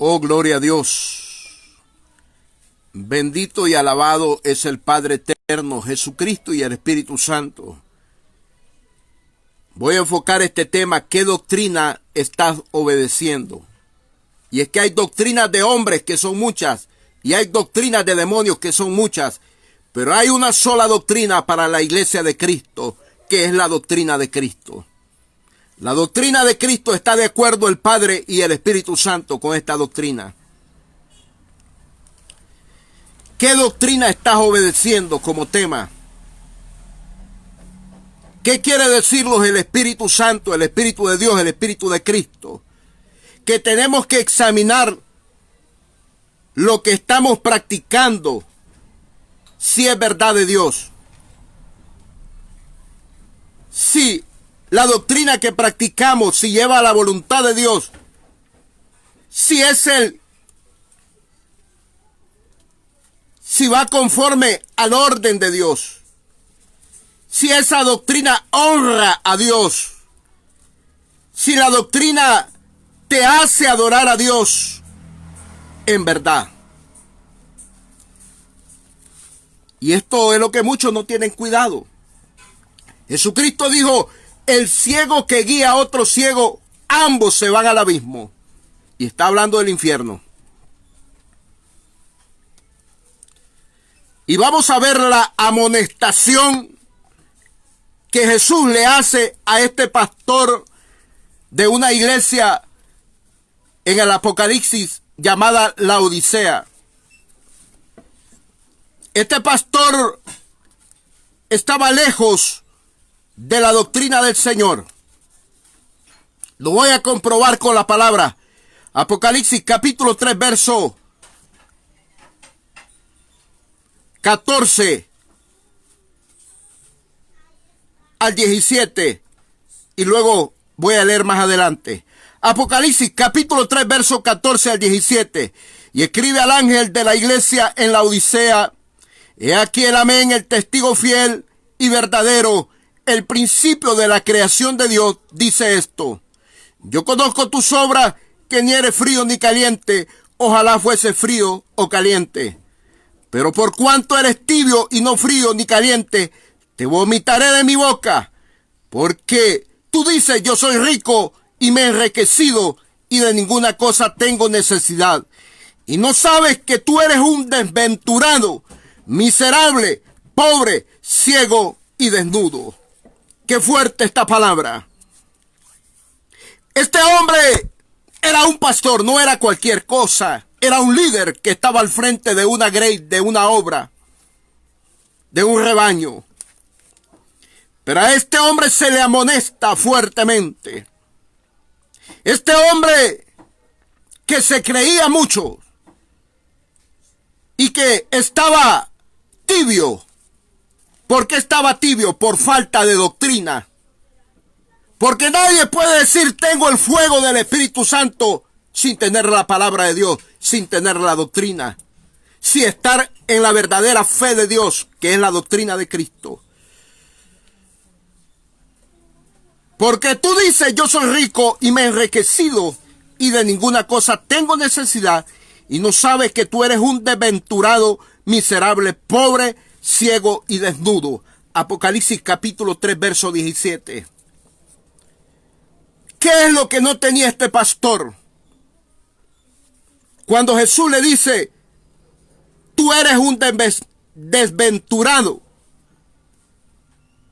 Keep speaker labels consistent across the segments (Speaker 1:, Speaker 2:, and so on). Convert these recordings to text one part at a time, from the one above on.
Speaker 1: Oh, gloria a Dios. Bendito y alabado es el Padre eterno, Jesucristo y el Espíritu Santo. Voy a enfocar este tema: ¿qué doctrina estás obedeciendo? Y es que hay doctrinas de hombres que son muchas, y hay doctrinas de demonios que son muchas, pero hay una sola doctrina para la iglesia de Cristo, que es la doctrina de Cristo. La doctrina de Cristo está de acuerdo el Padre y el Espíritu Santo con esta doctrina. ¿Qué doctrina estás obedeciendo como tema? ¿Qué quiere decirnos el Espíritu Santo, el Espíritu de Dios, el Espíritu de Cristo? Que tenemos que examinar lo que estamos practicando, si es verdad de Dios. Si la doctrina que practicamos, si lleva a la voluntad de Dios, si va conforme al orden de Dios, si esa doctrina honra a Dios, si la doctrina te hace adorar a Dios en verdad. Y esto es lo que muchos no tienen cuidado. Jesucristo dijo: el ciego que guía a otro ciego, ambos se van al abismo. Y está hablando del infierno. Y vamos a ver la amonestación que Jesús le hace a este pastor de una iglesia en el Apocalipsis llamada Laodicea. Este pastor estaba lejos de la doctrina del Señor. Lo voy a comprobar con la palabra. Apocalipsis capítulo 3, verso 14 al 17. Y luego voy a leer más adelante. Apocalipsis capítulo 3, verso 14 al 17. Y escribe al ángel de la iglesia en Laodicea: he aquí el amén, el testigo fiel y verdadero, el principio de la creación de Dios, dice esto: yo conozco tus obras, que ni eres frío ni caliente. Ojalá fuese frío o caliente. Pero por cuanto eres tibio y no frío ni caliente, te vomitaré de mi boca. Porque tú dices: yo soy rico y me he enriquecido, y de ninguna cosa tengo necesidad. Y no sabes que tú eres un desventurado, miserable, pobre, ciego y desnudo. Qué fuerte esta palabra. Este hombre era un pastor, no era cualquier cosa. Era un líder que estaba al frente de una grey, de una obra, de un rebaño. Pero a este hombre se le amonesta fuertemente. Este hombre que se creía mucho y que estaba tibio. ¿Por qué estaba tibio? Por falta de doctrina. Porque nadie puede decir: tengo el fuego del Espíritu Santo, sin tener la palabra de Dios, sin tener la doctrina, sin estar en la verdadera fe de Dios, que es la doctrina de Cristo. Porque tú dices: yo soy rico y me he enriquecido, y de ninguna cosa tengo necesidad, y no sabes que tú eres un desventurado, miserable, pobre, ciego y desnudo. Apocalipsis capítulo 3, verso 17. ¿Qué es lo que no tenía este pastor? Cuando Jesús le dice: tú eres un desventurado,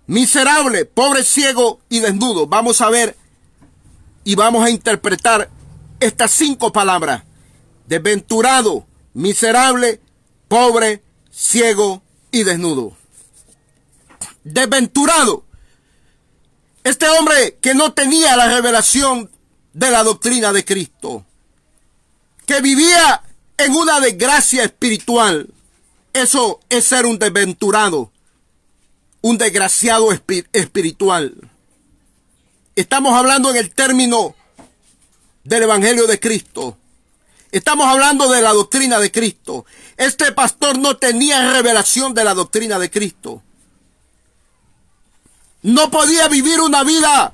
Speaker 1: miserable, pobre, ciego y desnudo. Vamos a ver y vamos a interpretar estas 5 palabras: desventurado, miserable, pobre, ciego y desnudo. Desventurado. Este hombre que no tenía la revelación de la doctrina de Cristo, que vivía en una desgracia espiritual. Eso es ser un desventurado, un desgraciado espiritual. Estamos hablando en el término del Evangelio de Cristo. Estamos hablando de la doctrina de Cristo. Este pastor no tenía revelación de la doctrina de Cristo. No podía vivir una vida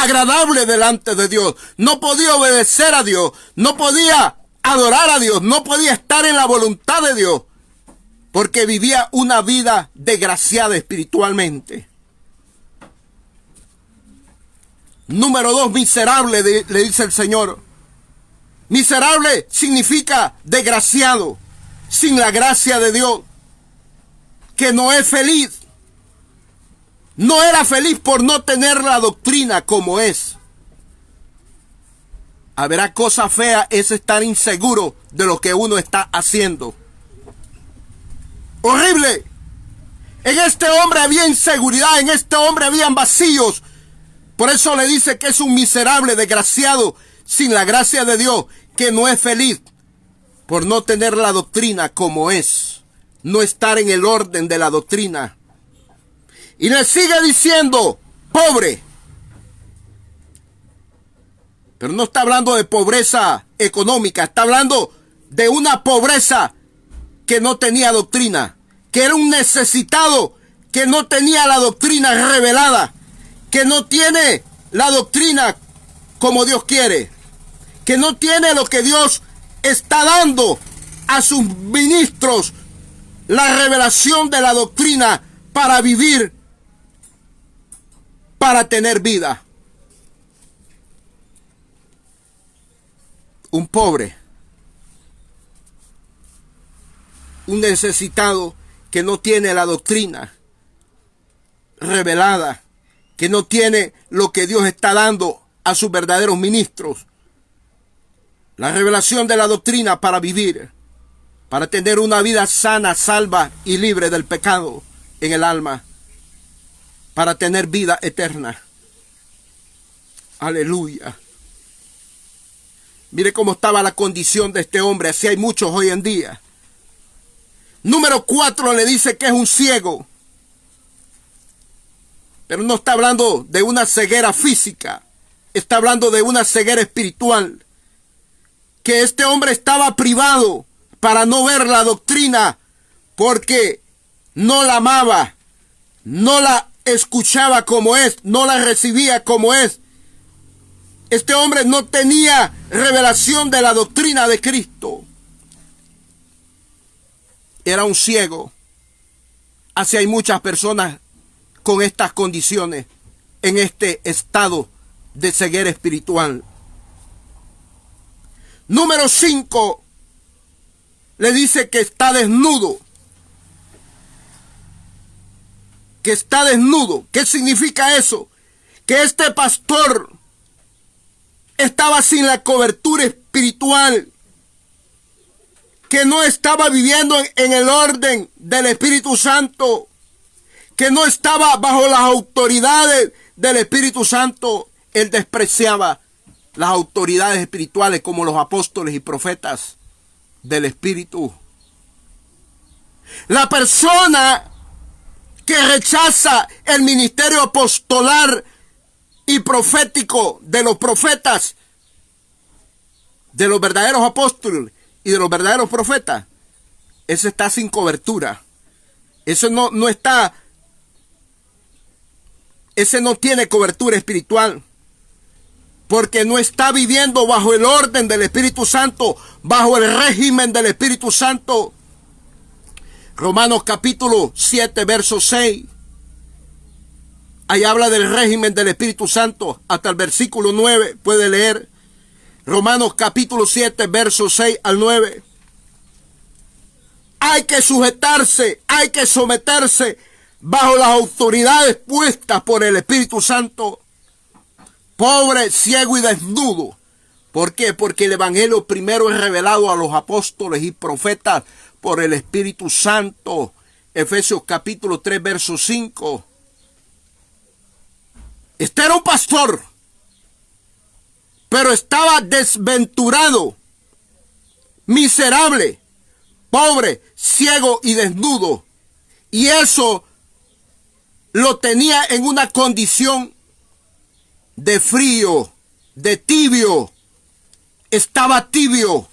Speaker 1: agradable delante de Dios. No podía obedecer a Dios. No podía adorar a Dios. No podía estar en la voluntad de Dios. Porque vivía una vida desgraciada espiritualmente. Número 2, miserable, le dice el Señor. Miserable significa desgraciado, sin la gracia de Dios, que no es feliz. No era feliz por no tener la doctrina como es. A ver, cosa fea es estar inseguro de lo que uno está haciendo. Horrible. En este hombre había inseguridad, en este hombre habían vacíos. Por eso le dice que es un miserable, desgraciado, sin la gracia de Dios, que no es feliz por no tener la doctrina como es, no estar en el orden de la doctrina. Y le sigue diciendo, pobre. Pero no está hablando de pobreza económica, está hablando de una pobreza que no tenía doctrina, que era un necesitado que no tenía la doctrina revelada, que no tiene la doctrina como Dios quiere, que no tiene lo que Dios está dando a sus ministros, la revelación de la doctrina para vivir, para tener vida. Un pobre, un necesitado que no tiene la doctrina revelada, que no tiene lo que Dios está dando a sus verdaderos ministros. La revelación de la doctrina para vivir, para tener una vida sana, salva y libre del pecado en el alma, para tener vida eterna. Aleluya. Mire cómo estaba la condición de este hombre, así hay muchos hoy en día. Número 4 le dice que es un ciego. Pero no está hablando de una ceguera física, está hablando de una ceguera espiritual. Que este hombre estaba privado para no ver la doctrina porque no la amaba, no la escuchaba como es, no la recibía como es. Este hombre no tenía revelación de la doctrina de Cristo. Era un ciego. Así hay muchas personas con estas condiciones, en este estado de ceguera espiritual. Número 5, le dice que está desnudo. Que está desnudo. ¿Qué significa eso? Que este pastor estaba sin la cobertura espiritual, que no estaba viviendo en el orden del Espíritu Santo, que no estaba bajo las autoridades del Espíritu Santo. Él despreciaba las autoridades espirituales como los apóstoles y profetas del Espíritu. La persona que rechaza el ministerio apostolar y profético de los profetas, de los verdaderos apóstoles y de los verdaderos profetas, ese está sin cobertura. Ese no tiene cobertura espiritual, porque no está viviendo bajo el orden del Espíritu Santo, bajo el régimen del Espíritu Santo. Romanos capítulo 7, verso 6. Ahí habla del régimen del Espíritu Santo, hasta el versículo 9, puede leer. Romanos capítulo 7, verso 6 al 9. Hay que sujetarse, hay que someterse bajo las autoridades puestas por el Espíritu Santo. Pobre, ciego y desnudo. ¿Por qué? Porque el Evangelio primero es revelado a los apóstoles y profetas por el Espíritu Santo. Efesios capítulo 3, verso 5. Este era un pastor, pero estaba desventurado, miserable, pobre, ciego y desnudo. Y eso lo tenía en una condición de frío, de tibio. Estaba tibio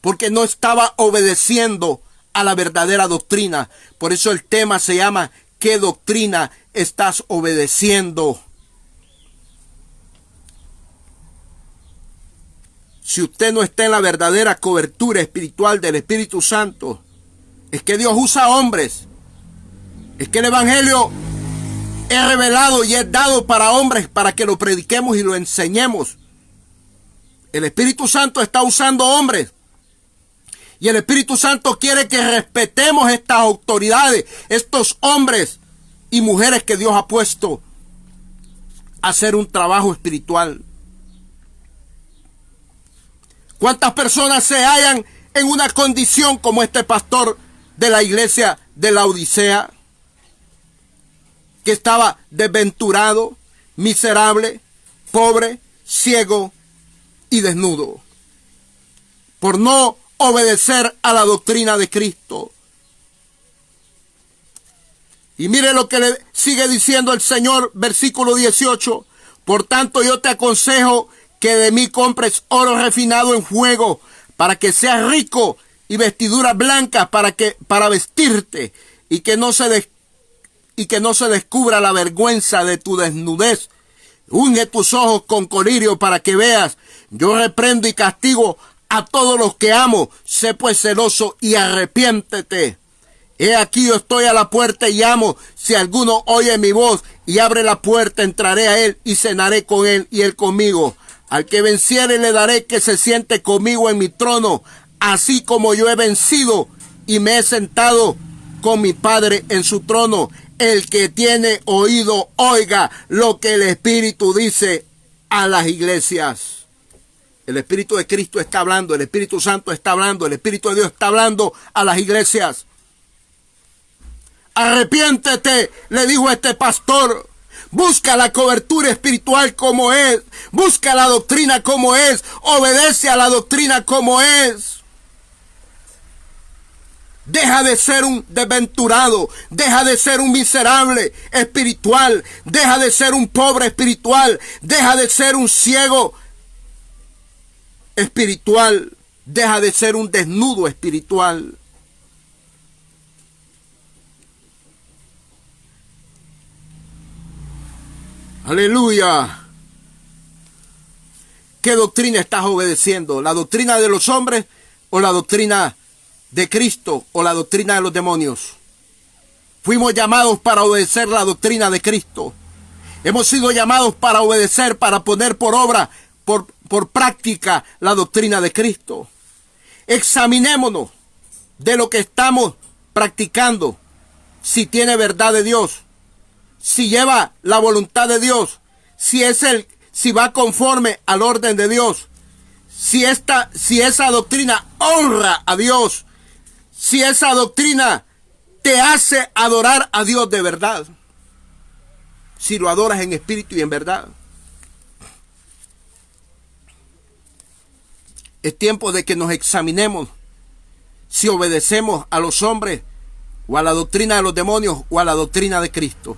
Speaker 1: porque no estaba obedeciendo a la verdadera doctrina. Por eso el tema se llama ¿qué doctrina estás obedeciendo? si usted no está en la verdadera cobertura espiritual del Espíritu Santo, es que Dios usa hombres. Es que el Evangelio es revelado y es dado para hombres para que lo prediquemos y lo enseñemos. El Espíritu Santo está usando hombres. Y el Espíritu Santo quiere que respetemos estas autoridades, estos hombres y mujeres que Dios ha puesto a hacer un trabajo espiritual. ¿Cuántas personas se hallan en una condición como este pastor de la iglesia de la Odisea? Que estaba desventurado, miserable, pobre, ciego y desnudo. Por no obedecer a la doctrina de Cristo. Y mire lo que le sigue diciendo el Señor, versículo 18. Por tanto, yo te aconsejo que de mí compres oro refinado en fuego, para que seas rico, y vestiduras blancas para vestirte, y que no se descubra la vergüenza de tu desnudez. Unge tus ojos con colirio para que veas. Yo reprendo y castigo a todos los que amo. Sé pues celoso y arrepiéntete. He aquí yo estoy a la puerta y llamo. Si alguno oye mi voz y abre la puerta, entraré a él y cenaré con él y él conmigo. Al que venciere le daré que se siente conmigo en mi trono, así como yo he vencido y me he sentado con mi Padre en su trono. El que tiene oído, oiga lo que el Espíritu dice a las iglesias. El Espíritu de Cristo está hablando, el Espíritu Santo está hablando, el Espíritu de Dios está hablando a las iglesias. Arrepiéntete, le dijo este pastor. Busca la cobertura espiritual como es. Busca la doctrina como es. Obedece a la doctrina como es. Deja de ser un desventurado. Deja de ser un miserable espiritual. Deja de ser un pobre espiritual. Deja de ser un ciego espiritual. Deja de ser un desnudo espiritual. Aleluya. ¿Qué doctrina estás obedeciendo? ¿La doctrina de los hombres o la doctrina de Cristo o la doctrina de los demonios? Fuimos llamados para obedecer la doctrina de Cristo. Hemos sido llamados para obedecer, para poner por obra, por práctica la doctrina de Cristo. Examinémonos de lo que estamos practicando, si tiene verdad de Dios, si lleva la voluntad de Dios, si va conforme al orden de Dios, si esa doctrina honra a Dios, si esa doctrina te hace adorar a Dios de verdad, si lo adoras en espíritu y en verdad. Es tiempo de que nos examinemos si obedecemos a los hombres o a la doctrina de los demonios o a la doctrina de Cristo.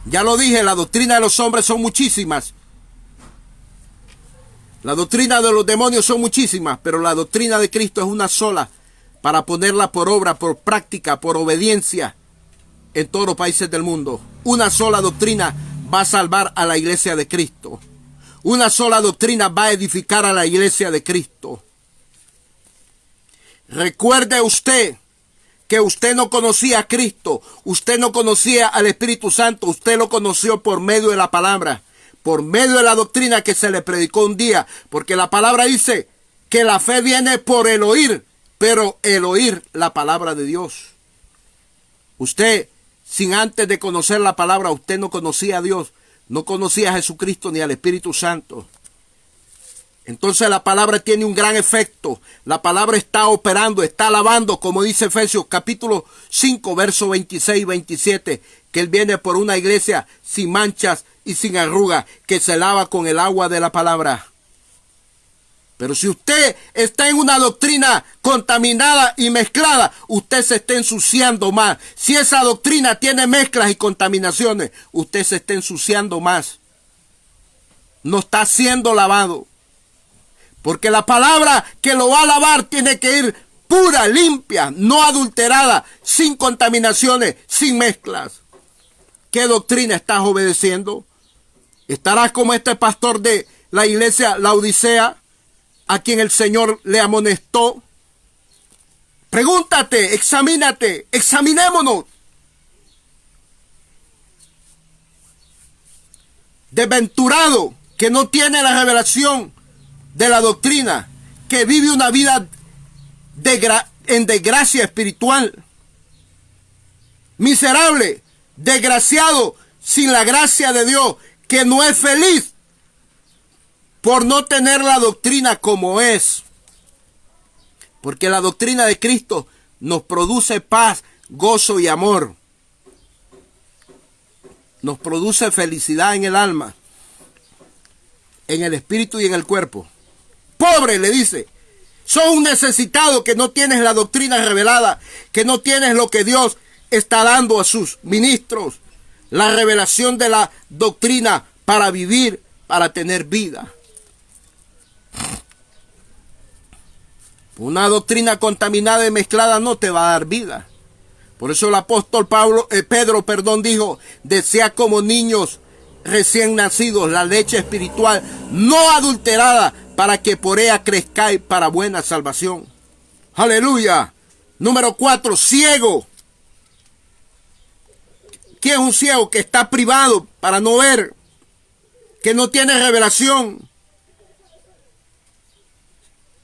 Speaker 1: Ya lo dije, la doctrina de los hombres son muchísimas. La doctrina de los demonios son muchísimas, pero la doctrina de Cristo es una sola, para ponerla por obra, por práctica, por obediencia en todos los países del mundo. Una sola doctrina va a salvar a la iglesia de Cristo. Una sola doctrina va a edificar a la iglesia de Cristo. Recuerde usted que usted no conocía a Cristo, usted no conocía al Espíritu Santo, usted lo conoció por medio de la palabra, por medio de la doctrina que se le predicó un día, porque la palabra dice que la fe viene por el oír, pero el oír la palabra de Dios. Usted, sin antes de conocer la palabra, usted no conocía a Dios, no conocía a Jesucristo ni al Espíritu Santo. Entonces la palabra tiene un gran efecto. La palabra está operando, está alabando, como dice Efesios capítulo 5, verso 26 y 27, que Él viene por una iglesia sin manchas y sin arrugas, que se lava con el agua de la palabra. Pero si usted está en una doctrina contaminada y mezclada, usted se está ensuciando más. Si esa doctrina tiene mezclas y contaminaciones, usted se está ensuciando más. No está siendo lavado. Porque la palabra que lo va a lavar tiene que ir pura, limpia, no adulterada, sin contaminaciones, sin mezclas. ¿Qué doctrina estás obedeciendo? ¿Estarás como este pastor de la iglesia Laodicea, a quien el Señor le amonestó. Pregúntate, examínate, examinémonos. Desventurado, que no tiene la revelación de la doctrina, que vive una vida en desgracia espiritual. Miserable, desgraciado, sin la gracia de Dios, que no es feliz por no tener la doctrina como es. Porque la doctrina de Cristo nos produce paz, gozo y amor. Nos produce felicidad en el alma, en el espíritu y en el cuerpo. Pobre, le dice, sos un necesitado que no tienes la doctrina revelada, que no tienes lo que Dios está dando a sus ministros, la revelación de la doctrina para vivir, para tener vida. Una doctrina contaminada y mezclada no te va a dar vida. Por eso el apóstol Pedro dijo, desea como niños recién nacidos la leche espiritual no adulterada, para que por ella crezcáis para buena salvación. Aleluya. Número 4, ciego. ¿Qué es un ciego? Que está privado para no ver, que no tiene revelación,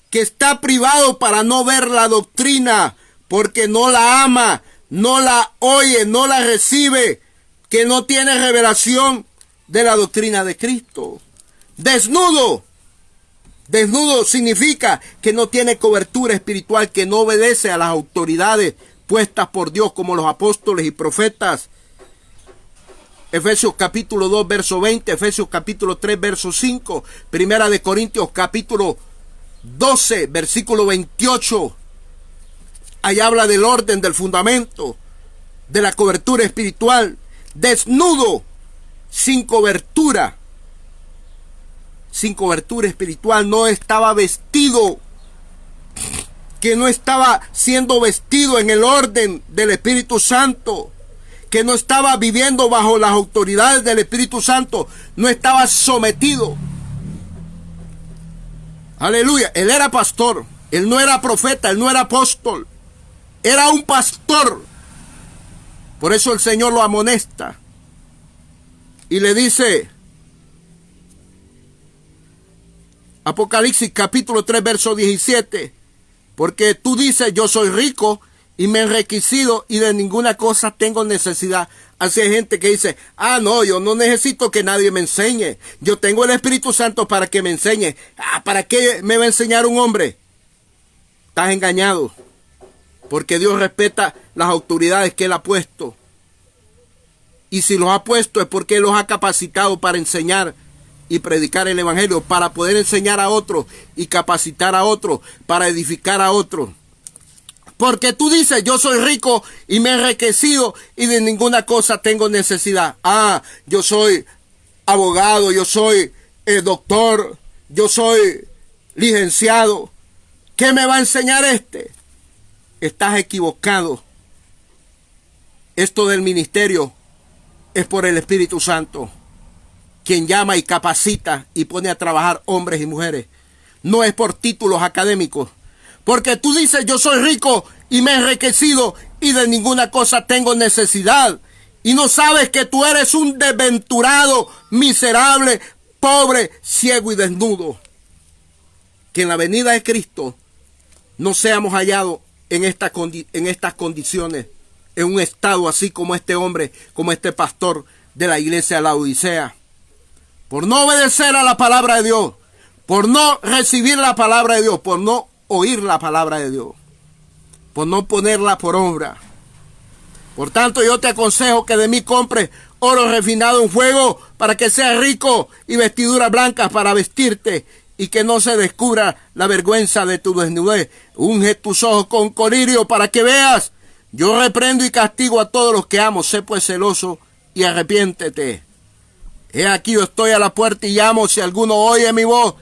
Speaker 1: que está privado para no ver la doctrina, porque no la ama, no la oye, no la recibe, que no tiene revelación de la doctrina de Cristo. Desnudo. Desnudo significa que no tiene cobertura espiritual, que no obedece a las autoridades puestas por Dios como los apóstoles y profetas. Efesios capítulo 2, verso 20, Efesios capítulo 3, verso 5, Primera de Corintios capítulo 12, versículo 28. Ahí habla del orden, del fundamento, de la cobertura espiritual. Desnudo, sin cobertura espiritual, no estaba vestido, que no estaba siendo vestido en el orden del Espíritu Santo, que no estaba viviendo bajo las autoridades del Espíritu Santo, no estaba sometido. Aleluya, él era pastor, él no era profeta, él no era apóstol, era un pastor. Por eso el Señor lo amonesta y le dice, Apocalipsis capítulo 3, verso 17, porque tú dices, yo soy rico y me he enriquecido y de ninguna cosa tengo necesidad. Así hay gente que dice, no, yo no necesito que nadie me enseñe. Yo tengo el Espíritu Santo para que me enseñe. ¿Para qué me va a enseñar un hombre? Estás engañado. Porque Dios respeta las autoridades que Él ha puesto. Y si los ha puesto es porque Él los ha capacitado para enseñar y predicar el Evangelio, para poder enseñar a otros y capacitar a otros, para edificar a otros. Porque tú dices, yo soy rico y me he enriquecido y de ninguna cosa tengo necesidad. Yo soy abogado, yo soy doctor, yo soy licenciado. ¿Qué me va a enseñar este? Estás equivocado. Esto del ministerio es por el Espíritu Santo, quien llama y capacita y pone a trabajar hombres y mujeres. No es por títulos académicos. Porque tú dices, yo soy rico y me he enriquecido y de ninguna cosa tengo necesidad. Y no sabes que tú eres un desventurado, miserable, pobre, ciego y desnudo. Que en la venida de Cristo no seamos hallados en estas condiciones, en un estado así como este hombre, como este pastor de la iglesia de Laodicea. Por no obedecer a la palabra de Dios, por no recibir la palabra de Dios, por no oír la palabra de Dios, por no ponerla por obra. Por tanto, yo te aconsejo que de mí compres oro refinado en fuego para que seas rico y vestiduras blancas para vestirte y que no se descubra la vergüenza de tu desnudez. Unge tus ojos con colirio para que veas. Yo reprendo y castigo a todos los que amo. Sé pues celoso y arrepiéntete. He aquí yo estoy a la puerta y llamo. Si alguno oye mi voz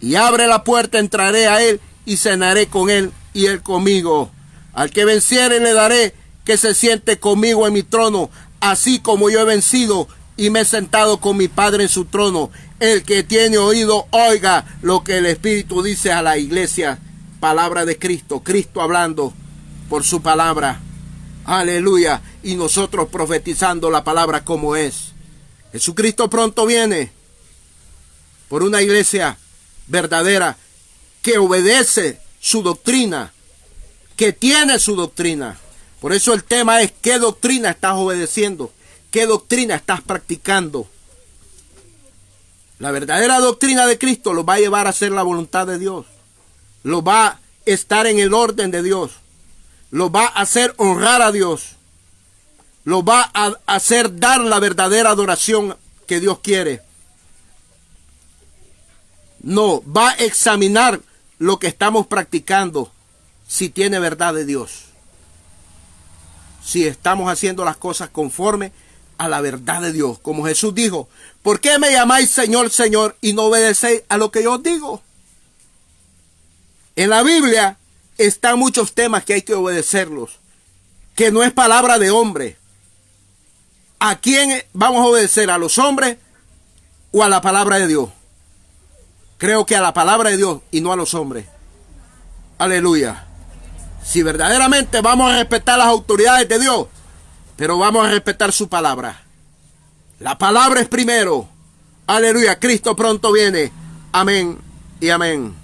Speaker 1: y abre la puerta, entraré a él y cenaré con él y él conmigo. Al que venciere le daré que se siente conmigo en mi trono, así como yo he vencido y me he sentado con mi Padre en su trono. El que tiene oído, oiga lo que el Espíritu dice a la iglesia. Palabra de Cristo, Cristo hablando por su palabra. Aleluya. Y nosotros profetizando la palabra como es. Jesucristo pronto viene por una iglesia verdadera que obedece su doctrina, que tiene su doctrina. Por eso el tema es: ¿qué doctrina estás obedeciendo? ¿Qué doctrina estás practicando? La verdadera doctrina de Cristo lo va a llevar a hacer la voluntad de Dios. Lo va a estar en el orden de Dios. Lo va a hacer honrar a Dios. Lo va a hacer dar la verdadera adoración que Dios quiere. No, va a examinar lo que estamos practicando, si tiene verdad de Dios. Si estamos haciendo las cosas conforme a la verdad de Dios. Como Jesús dijo: ¿por qué me llamáis Señor, Señor, y no obedecéis a lo que yo os digo? En la Biblia están muchos temas que hay que obedecerlos, que no es palabra de hombre. ¿A quién vamos a obedecer? ¿A los hombres o a la palabra de Dios? Creo que a la palabra de Dios y no a los hombres. Aleluya. Si verdaderamente vamos a respetar las autoridades de Dios, pero vamos a respetar su palabra. La palabra es primero. Aleluya. Cristo pronto viene. Amén y amén.